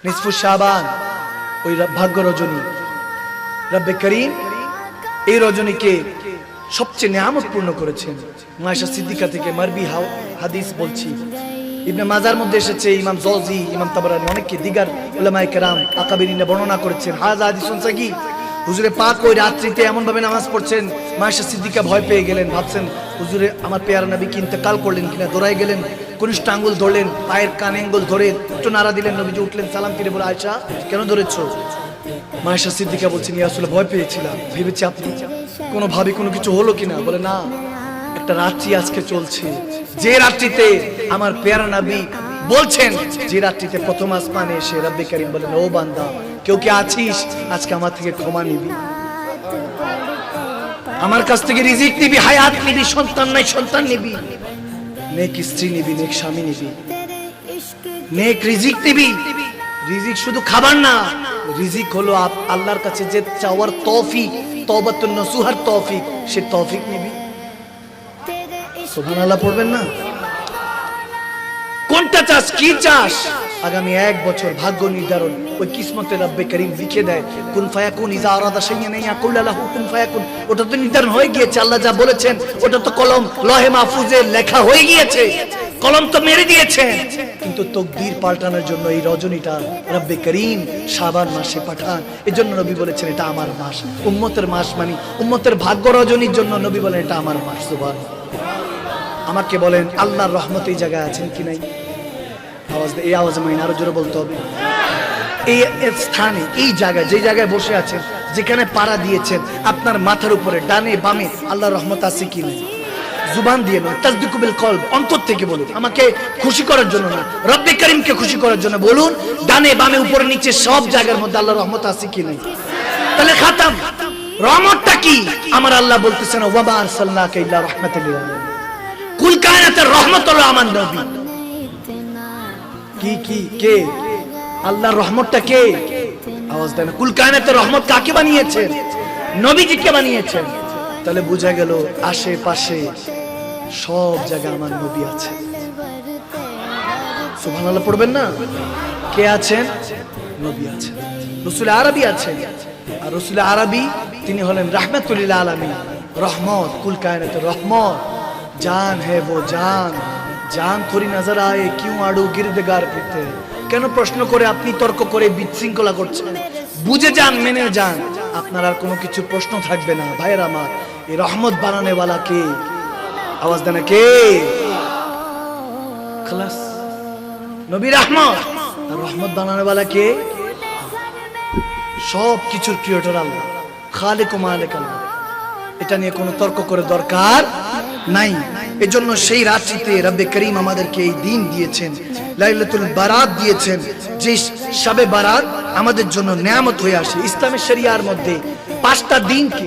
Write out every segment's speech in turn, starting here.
নিসফু শাবান, ওই ভাগ্য রজনী। রব্বে করিম এই রজনীকে সবচেয়ে নিয়ামতপূর্ণ করেছেন। আয়েশা সিদ্দিকা থেকে মারবি হাদিস বলছি, ইবনে মাজার মধ্যে এসেছে, ইমাম জওজি, ইমাম তাবরানী, অনেকে দিগার উলামায়ে কেরাম আকাবিরিনা বর্ণনা করেছেন। হাযা হাদিসুন সাগীর। হুজুরে পাক ওই রাত্রিতে এমন ভাবে নামাজ পড়ছেন, আয়েশা সিদ্দিকা ভয় পেয়ে গেলেন, ভাবছেন হুজুরে আমার পেয়ারা নবী কি ইন্তেকাল করলেন কিনা। দৌড়াই গেলেন, কনিষ্ঠ আঙ্গুল ধরলেন, পায়ের কানে আঙ্গুল ধরে একটু নাড়া দিলেন। নবীজি উঠলেন, সালাম ফিরে বলে, আয়েশা কেন ধরেছো? আয়েশা সিদ্দিকা বলছেন, ইয়া রাসূলুল্লাহ ভয় পেয়েছিলাম, ভেবেছি আপনি কোনোভাবে কোনো কিছু হলো কিনা। বলে না, একটা রাত্রি আজকে চলছে, যে রাত্রিতে আমার পেয়ারা নবী বলছেন, যে রাত্রিতে প্রথম আসমানে এসে রব্বে করিম বলেন, ও বান্দা কেউ কি আছিস, আজকে আমার থেকে ক্ষমা নিবি, আমার কাছ থেকে রিজিক নিবি, হায়াত নিবি, সন্তান নাই সন্তান নিবি, নেক স্ত্রী নিবি, নেক স্বামী নিবি, নেক রিজিক নিবি। রিজিক শুধু খাবার না, রিজিক হলো আল্লাহর কাছে যে চাওয়ার তৌফিক, তওবাতুন নসুহার তৌফিক, সে তৌফিক নিবি। সুবহানাল্লাহ পড়বেন না? কোনটা চাস, কি চাস? আগামী 1 বছর ভাগ্য নির্ধারণ ওই কিসমতে রব্বে করিম লিখে দেয়। কুন ফায়াকুন, ইজা আরাদা শাইআন ইয়াকুল লাহু কুন ফায়াকুন। ওটা তো নির্ধারণ হয়ে গিয়েছে, আল্লাহ যা বলেছেন ওটা তো কলম লহে মাহফুজে লেখা হয়ে গিয়েছে, কলম তো মেরে দিয়েছেন। কিন্তু তকদির পাল্টানোর জন্য এই রজনীটা রব্বে করিম শাবান মাসে পাঠান। এজন্য নবী বলেছেন এটা আমার মাস, উম্মতের মাস, মানে উম্মতের ভাগ্য রজনীর জন্য নবী বলেন এটা আমার মাস। সুবহানাল্লাহ। আমাকে বলেন আল্লাহর রহমত এই জায়গায় আছেন কি নাই? আওয়াজ এই আওয়াজে মাইন আরো জোরে বলতে হবে। এই স্থানে, এই জায়গায়, যে জায়গায় বসে আছেন, যেখানে পাড়া দিয়েছেন, আপনার মাথার উপরে ডানে বামে আল্লাহর রহমত আছে কি নাই? জুবান দিয়ে নয়, তাসদিকু বিল কলব, অন্তর থেকে বলুন। আমাকে খুশি করার জন্য না, রব্বে করিমকে খুশি করার জন্য বলুন। ডানে বামে উপরে নিচে সব জায়গার মধ্যে আল্লাহর রহমত আছে কি নাই? তাহলে খাতাম। রহমতটা কি? আমার আল্লাহ বলতেছেন, ওয়া মা আরসালনাকা ইল্লা রাহমাতাল লিল আলামিন। কুল কায়নাতের রহমত হলো আমার নবী। কি কি কে? আল্লাহর রহমতটা কে? আওয়াজ দেন। কুল কায়নাতের রহমত কাকে বানিয়েছেন? নবীজিকে বানিয়েছেন। তাহলে বোঝা গেল আশেপাশে সব জায়গায় আমার নবী আছে। সুবহানাল্লাহ পড়বেন না? কে আছেন? নবী আছেন, রাসূল আরবী আছেন। আর রাসূল আরবী তিনি হলেন রাহমাতুল লিল আলামিন, রহমত, কুল কায়নাতের রহমত। জান है वो জান, জান थोड़ी नजर आए क्यों आड़ू गिरदगार फिरते। কেন প্রশ্ন করে আপনি তর্ক করে বিশৃঙ্খলা করছেন? বুঝে যান, মেনে যান, আপনার আর কোনো কিছু প্রশ্ন থাকবে না। ভাইয়ের আমার, এই রহমত বানানে वाला কে? আওয়াজ দেন কে? খালাস, নবী রহমত। আর রহমত বানানে वाला কে? সব কিছুর ক্রিয়েটর আল্লাহ, খালিক ও মালিক আল্লাহ। এটা নিয়ে কোনো তর্ক করে দরকার নাই। এজন্য সেই রাত্রিতে রব্বে করিম আমাদেরকে এই দিন দিয়েছেন, লাইলাতুল বারাত দিয়েছেন, যে শবে বারাত আমাদের জন্য নিয়ামত হয়ে আসে। ইসলামের শরিয়ার মধ্যে 5টা দিনকে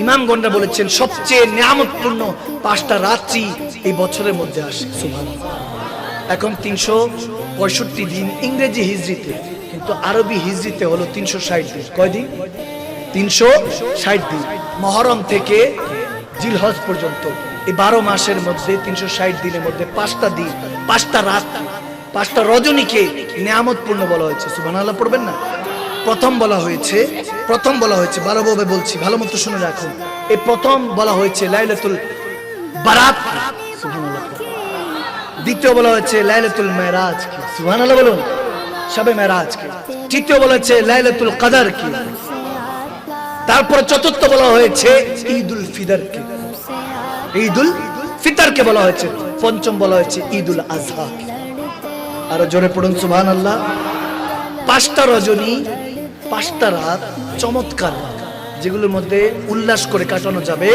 ইমামগণরা বলেছেন সবচেয়ে নিয়ামতপূর্ণ 5টা রাত্রি এই বছরের মধ্যে আসে। সুবহানাল্লাহ। এখন 365 দিন ইংরেজি হিজরিতে, কিন্তু আরবি হিজরিতে হলো 360 দিন। কয় দিন? 360 দিন। মুহররম থেকে জিলহজ পর্যন্ত এই 12 মাসের মধ্যে 360 দিনের মধ্যে 5টা দিন, 5টা রাত, 5টা রজনীকে নিয়ামতপূর্ণ বলা হয়েছে। সুবহানাল্লাহ পড়বেন না? প্রথম বলা হয়েছে ভালোভাবে বলছি, ভালো মতো শুনে রাখুন। এই প্রথম বলা হয়েছে লাইলাতুল বারাত, সুবহানাল্লাহ। দ্বিতীয় বলা হয়েছে লাইলাতুল মেরাজ কি, সুবহানাল্লাহ বলুন, শবে মেরাজ কি। তৃতীয় বলা হয়েছে লাইলাতুল কদর কি। তারপর চতুর্থ বলা হয়েছে ঈদুল ফিতর কে, ঈদুল ফিতরকে বলা হয়েছে। পঞ্চম বলা হয়েছে ঈদুল আজহা। আরো জোরে পড়ুন সুবহানাল্লাহ। 5টা রজনী, 5টা রাত চমৎকার, যেগুলোর মধ্যে উল্লাস করে কাটানো যাবে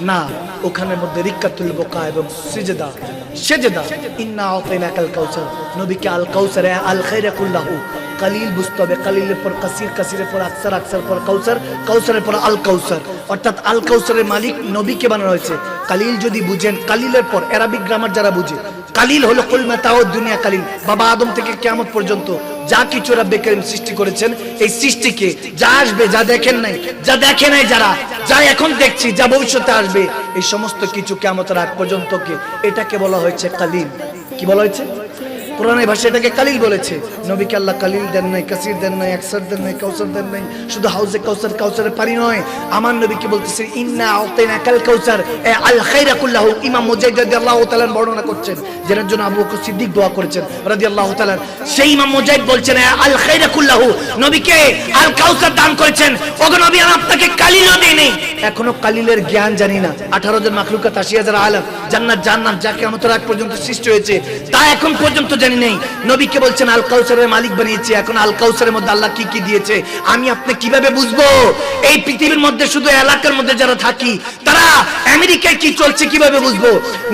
না। ওখানের মধ্যে রিক্কাতুল বুকা এবং সেজদা। ইন্না আতাইনাকাল কাউসার, নবীকে আল কাউসার, আল খায়রা কুল্লাহু। কালিল বুঝতে হবে, কালিলের পর কাসির, কাসিরের পর আকসার, আকসার পর কাউসার, কাউসারের পর আল কাউসার। অর্থাৎ আল কাউসারের মালিক নবীকে বানানো হয়েছে। কালিল যদি বুঝেন, কালিলের পর অ্যারাবিক গ্রামার যারা বুঝে, কালিল হলো কুল মাতাউ দুনিয়া কালিল। বাবা আদম থেকে কিয়ামত পর্যন্ত যা কিছু রব্বে করিম সৃষ্টি করেছেন, এই সৃষ্টিকে যা আসবে, যা দেখেন নাই, যা দেখে নাই যারা, যা এখন দেখছি, যা ভবিষ্যতে আসবে, এই সমস্ত কিছু কিয়ামতের আগ পর্যন্ত কে, এটাকে বলা হয়েছে কালিল। কি বলা হয়েছে? কোরআনের ভাষায় এটাকে কালিল বলেছে। নবীকে আল্লাহ কালিল দেন নাই, কাসির দেন নাই, আকসার দেন নাই, কাউসার দেন নাই। শুধু হাউজে কাউসার, কাউসারের পানি নয়, আমার নবীকে বলতেছে ইন্না আতাইনাকাল কাউসার এ আল খায়রা কুল্লাহু। ইমাম মুজাহিদ রাদিয়াল্লাহু তাআলা বর্ণনা করছেন, যার জন্য আবু বকর সিদ্দিক দোয়া করেছেন রাদিয়াল্লাহু তাআলা। সেই ইমাম মুজাহিদ বলছেন আল খায়রা কুল্লাহু, নবীকে আল কাউসার দান করেছেন। ওগো নবী, আমি আপনাকে কালিলও দেই নাই, এখনো কালিলের জ্ঞান জানি না। 18,000 মাখলুকাত, 80,000 আলাম, জান্নাত জাহান্নাম যা কিয়ামতের আগ পর্যন্ত সৃষ্টি হয়েছে তা এখন পর্যন্ত জানি নাই। নবীকে বলছেন আল কাউসারের মালিক বানিয়েছে। এখন আল কাউসারের মধ্যে আল্লাহ কি কি দিয়েছে আমি আপনি কিভাবে বুঝবো? এই পৃথিবীর মধ্যে শুধু এলাকার মধ্যে যারা থাকি তারা আমেরিকায় কি চলছে কিভাবে বুঝবো?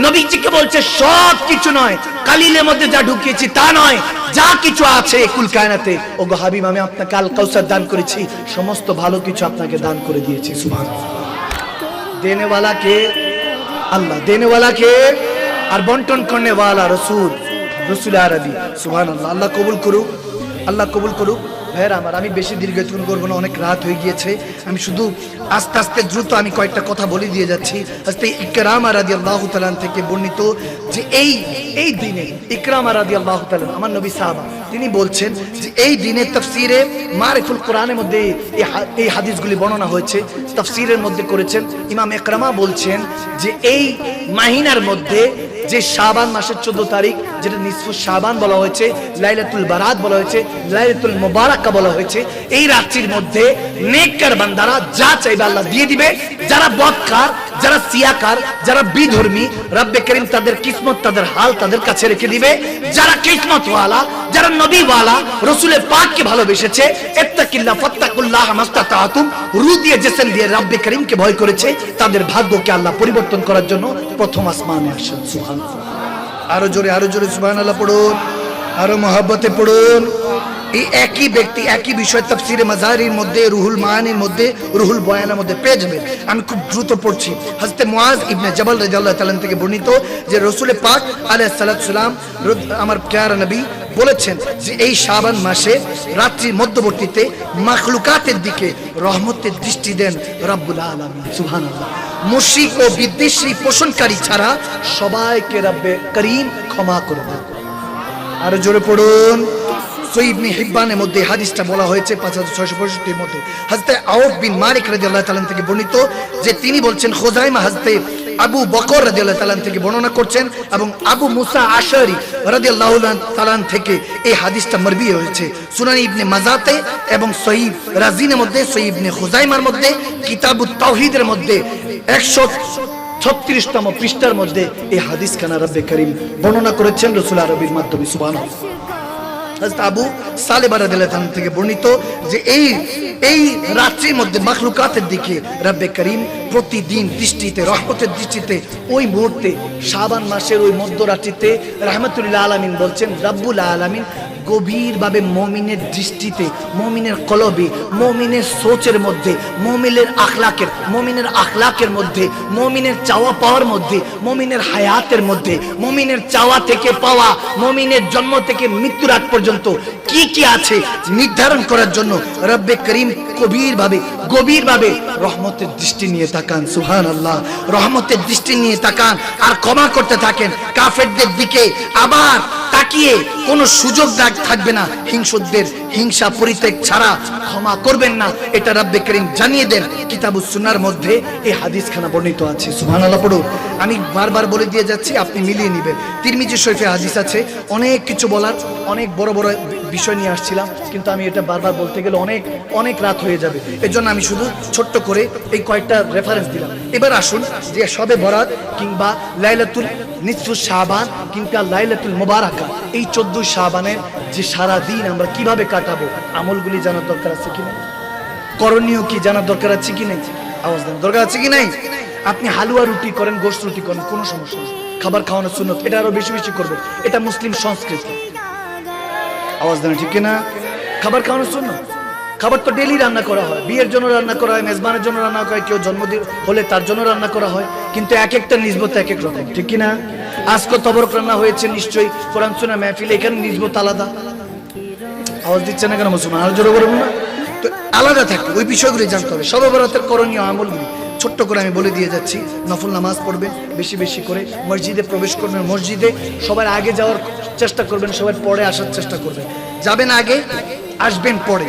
নবীজিকে বলছে সব কিছু নয়, কালিলের মধ্যে যা ঢুকিয়েছি তা নয়, যা কিছু আছে কুল কায়নাতে। ওগো হাবিব, আমি আপনাকে আল কাউসার দান করেছি, সমস্ত ভালো কিছু আপনাকে দান করে দিয়েছি। সুবহানাল্লাহ। দেনে वाला কে? আল্লাহ। দেনে वाला কে? আর বন্টন করনে वाला রাসূল, রাসূল আরবি। সুবহানাল্লাহ। আল্লাহ কবুল করুক, আল্লাহ কবুল করুক। ভাইরা আমার, আমি বেশি দীর্ঘায়িত করবো না, অনেক রাত হয়ে গিয়েছে। আমি শুধু আস্তে আস্তে দ্রুত আমি কয়েকটা কথা বলে দিয়ে যাচ্ছি। আস্তে ইকরামা রাদিয়াল্লাহু তাআলা থেকে বর্ণিত যে এই দিনে ইকরামা রাদিয়াল্লাহু তাআলা আমার নবী সাহাবা, তিনি বলছেন যে এই দিনে তাফসীরে মারিফুল কোরআনের মধ্যে এই হাদিসগুলি বর্ণনা হয়েছে, তাফসীরের মধ্যে করেছেন। ইমাম ইকরামা বলছেন যে এই মাহিনার মধ্যে যে শাবান মাসের 14 তারিখ, যেটা নিসফু শাবান বলা হয়েছে, লাইলাতুল বারাত বলা হয়েছে, লাইলাতুল মুবারাকা বলা হয়েছে, এই রাত্রির মধ্যে নেককার বান্দারা যা চাইবে আল্লাহ দিয়ে দিবে। যারা বদকার, যারা সিয়াকার, যারা বিধর্মী, রব্বে করিম তাদের কিসমত, তাদের হাল তাদের কাছে রেখে দিবে। যারা কিসমত ওয়ালা, যারা নবী ওয়ালা, রাসূলের পাককে ভালোবেসেছে, ইত্তাকিল্লাহ ফাত্তাকুল্লাহ মাস্তাতাতুম, রু দিয়ে জিসম দিয়ে রব্বে করিমকে ভয় করেছে, তাদের ভাগ্যকে আল্লাহ পরিবর্তন করার জন্য প্রথম আসমানে আসেন। সুবহানাল্লাহ। আরো জোরে সুবহানাল্লাহ পড়ুন, আরো মহব্বতে পড়ুন। এই একই ব্যক্তি একই বিষয় তাফসীরে মাজারির মধ্যে, রুহুল মাআনির মধ্যে, রুহুল বয়ানের মধ্যে পেয়ে যাবেন। আমি খুব দ্রুত পড়ছি। হযরত মুআজ ইবনে জাবাল রাদিয়াল্লাহু তাআলা থেকে বর্ণিত যে রাসূল পাক আলাইহিস সালাতু সালাম, আমার প্যারা নবী বলেছেন যে এই শাবান মাসে রাত্রির মধ্যবর্তীতে মাখলুকাতের দিকে রহমতের দৃষ্টি দেন রব্বুল আলামিন। সুবহানাল্লাহ। মুশরিক ও বিদ্বেষী পোষণকারী ছাড়া সবাইকে রব্বে করিম ক্ষমা করে দেন। আরো জোরে পড়ুন। সহিহ ইবনে হিব্বানের মধ্যে হাদিসটা বলা হয়েছে 5665 এর মধ্যে। হযরত আউফ বিন মালিক রাদিয়াল্লাহু তাআলা থেকে বর্ণিত যে তিনি বলছেন, খুযাইমা হযরত আবু বকর রাদিয়াল্লাহু তাআলা থেকে বর্ণনা করছেন, এবং আবু মুসা আশআরী রাদিয়াল্লাহু তাআলা থেকে এই হাদিসটা মারবি হয়েছে। সুনান ইবনে মাজাতে এবং সহিহ রাজিনের মধ্যে, সহিহ ইবনে খুযাইমার মধ্যে, কিতাবুত তাওহীদের মধ্যে 136তম পৃষ্ঠার মধ্যে এই হাদিস খানা রব্বে করিম বর্ণনা করেছেন রাসূল আরবির মাধ্যমে। সুবহানাল্লাহ। হযরত আবু সালেহ রাদিয়াল্লাহু তাআলা থেকে বর্ণিত যে এই রাত্রির মধ্যে মাখলুকাতের দিকে রব্বে করিম প্রতিদিন দৃষ্টিতে, রহমতের দৃষ্টিতে, ওই মুহূর্তে শাবান মাসের ওই মধ্যরাত্রিতে রাহমাতুল আলামিন বলছেন রব্বুল আলামিন গভীরভাবে মুমিনের দৃষ্টিতে, মুমিনের কলবে, মুমিনের সোচের মধ্যে, মুমিনের আখলাকের মধ্যে, মুমিনের চাওয়া পাওয়ার মধ্যে, মুমিনের হায়াতের মধ্যে, মুমিনের চাওয়া থেকে পাওয়া, মুমিনের জন্ম থেকে মৃত্যুর আগ পর্যন্ত কি কি আছে নির্ধারণ করার জন্য রব্বে করিম গভীরভাবে রহমতের দৃষ্টি নিয়ে তাকান। সুবহানাল্লাহ। রহমতের দৃষ্টি নিয়ে তাকান আর ক্ষমা করতে থাকেন কাফেরদের দিকে। আবার তাকিয়ে কোনো সুযোগ থাকবে না হিংসুকদের, হিংসা পরিত্যাগ ছাড়া ক্ষমা করবেন না, এটা রব্বে করিম জানিয়ে দেন। কিতাবুস সুন্নাহর মধ্যে এই হাদিসখানা বর্ণিত আছে। সুবহানাল্লাহ পড়ুন। আমি বারবার বলে দিয়ে যাচ্ছি, আপনি মিলিয়ে নেবেন। তিরমিজি শরীফে হাদিস আছে, অনেক কিছু বলার, অনেক বড় বড় বিষয় নিয়ে আসছিলাম, কিন্তু আমি এটা বারবার বলতে গেলে অনেক রাত হয়ে যাবে। এজন্য আমি শুধু ছোট্ট করে এই কয়েকটা রেফারেন্স দিলাম। এবার আসুন যে শবে বরাত কিংবা লাইলাতুল নিসফু শাবান কিংবা লাইলাতুল মুবারাকা, এই 14 শাবানের যে সারা দিন আমরা কিভাবে কাটাবো, আমলগুলি জানার দরকার আছে কি নাই? করণীয় কি জানার দরকার আছে কি নাই? আওয়াজ দেন, দরকার আছে কি নাই? আপনি হালুয়া রুটি করেন, গোশত রুটি করেন, কোনো সমস্যা নেই। খাবার খাওয়ানো সুন্নত, এটা আরো বেশি বেশি করবেন, এটা মুসলিম সংস্কৃতি। আওয়াজ দেন, ঠিক না? খাবার খাওয়ানো সুন্নত। খাবার তো ডেইলি রান্না করা হয়, বিয়ের জন্য রান্না করা হয়, মেজবানের জন্য রান্না করা হয়, কেউ জন্মদিন হলে তার জন্য রান্না করা হয়, কিন্তু এক একটা নিসবত এক এক রকম, ঠিক কি না? আজকে তবরক রান্না হয়েছে নিশ্চয়ই কোরআন সুন্নাহ মাহফিল, এখানে নিসবত আলাদা। আওয়াজ দিচ্ছে না কেন মুসলমান? আর জোরে বলুন না। তো আলাদা থাকে, ওই বিষয়গুলি জানতে হবে। শবে বরাতের করণীয় আমলগুলি ছোট্ট করে আমি বলে দিয়ে যাচ্ছি, নফল নামাজ পড়বেন বেশি বেশি করে, মসজিদে প্রবেশ করবেন, মসজিদে সবার আগে যাওয়ার চেষ্টা করবেন, সবার পরে আসার চেষ্টা করবেন, যাবেন আগে আসবেন পরে।